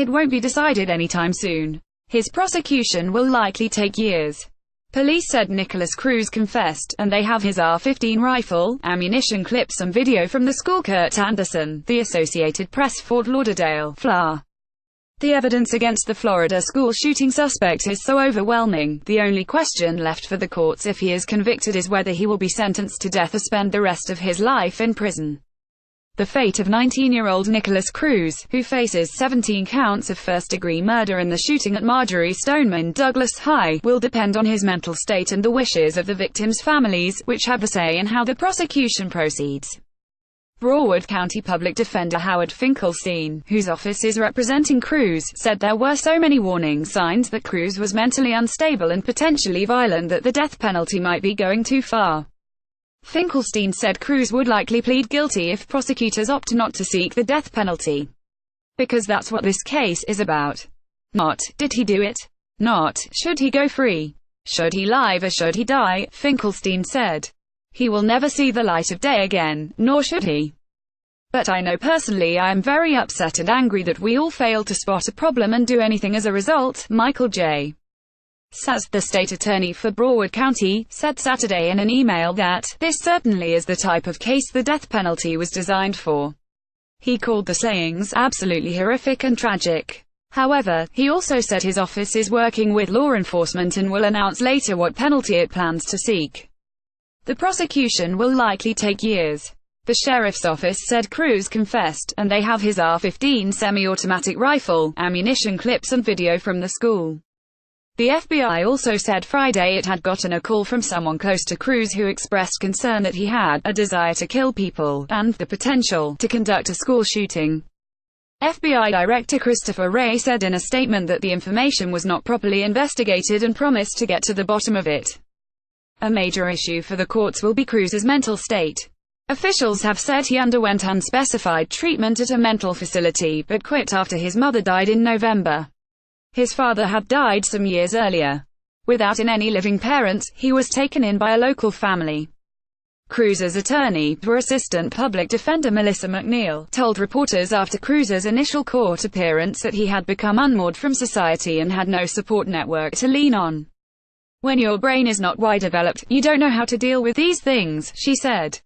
It won't be decided anytime soon. His prosecution will likely take years. Police said Nikolas Cruz confessed, and they have his AR-15 rifle, ammunition clips and video from the school. Curt Anderson, the Associated Press FORT LAUDERDALE, FLA. The evidence against the Florida school shooting suspect is so overwhelming, the only question left for the courts if he is convicted is whether he will be sentenced to death or spend the rest of his life in prison. The fate of 19-year-old Nikolas Cruz, who faces 17 counts of first-degree murder in the shooting at Marjory Stoneman Douglas High, will depend on his mental state and the wishes of the victims' families, which have a say in how the prosecution proceeds. Broward County Public Defender Howard Finkelstein, whose office is representing Cruz, said there were so many warning signs that Cruz was mentally unstable and potentially violent that the death penalty might be going too far. Finkelstein said Cruz would likely plead guilty if prosecutors opt not to seek the death penalty. Because that's what this case is about. Not, did he do it? Not, should he go free? Should he live or should he die? Finkelstein said. He will never see the light of day again, nor should he. But I know personally I am very upset and angry that we all failed to spot a problem and do anything as a result. Michael J. Saz, the state attorney for Broward County, said Saturday in an email that, "This certainly is the type of case the death penalty was designed for." He called the sayings absolutely horrific and tragic. However, he also said his office is working with law enforcement and will announce later what penalty it plans to seek. The prosecution will likely take years. The sheriff's office said Cruz confessed, and they have his AR-15 semi-automatic rifle, ammunition clips and video from the school. The FBI also said Friday it had gotten a call from someone close to Cruz who expressed concern that he had a desire to kill people, and the potential to conduct a school shooting. FBI Director Christopher Wray said in a statement that the information was not properly investigated and promised to get to the bottom of it. A major issue for the courts will be Cruz's mental state. Officials have said he underwent unspecified treatment at a mental facility, but quit after his mother died in November. His father had died some years earlier. Without any living parents, he was taken in by a local family. Cruz's attorney, for Assistant Public Defender Melissa McNeil, told reporters after Cruz's initial court appearance that he had become unmoored from society and had no support network to lean on. "When your brain is not wide developed, you don't know how to deal with these things," she said.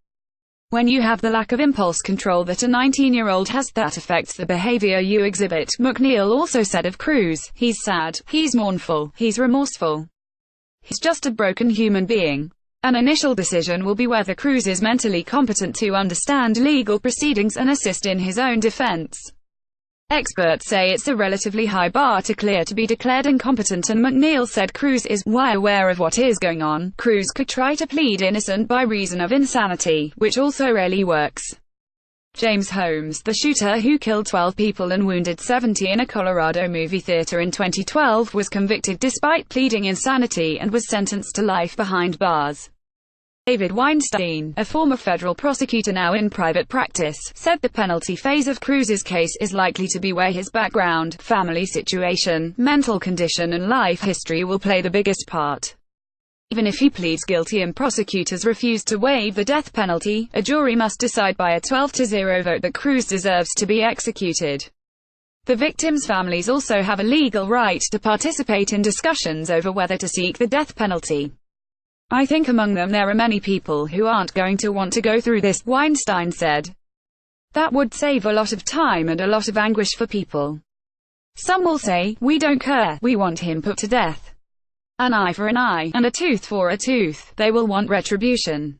"When you have the lack of impulse control that a 19-year-old has, that affects the behavior you exhibit." McNeil also said of Cruz, "He's sad, he's mournful, he's remorseful. He's just a broken human being." An initial decision will be whether Cruz is mentally competent to understand legal proceedings and assist in his own defense. Experts say it's a relatively high bar to clear to be declared incompetent, and McNeil said Cruz is "why aware of what is going on." Cruz could try to plead innocent by reason of insanity, which also rarely works. James Holmes, the shooter who killed 12 people and wounded 70 in a Colorado movie theater in 2012, was convicted despite pleading insanity and was sentenced to life behind bars. David Weinstein, a former federal prosecutor now in private practice, said the penalty phase of Cruz's case is likely to be where his background, family situation, mental condition and life history will play the biggest part. Even if he pleads guilty and prosecutors refuse to waive the death penalty, a jury must decide by a 12-0 vote that Cruz deserves to be executed. The victims' families also have a legal right to participate in discussions over whether to seek the death penalty. "I think among them there are many people who aren't going to want to go through this," Weinstein said. "That would save a lot of time and a lot of anguish for people. Some will say, we don't care, we want him put to death. An eye for an eye, and a tooth for a tooth. They will want retribution.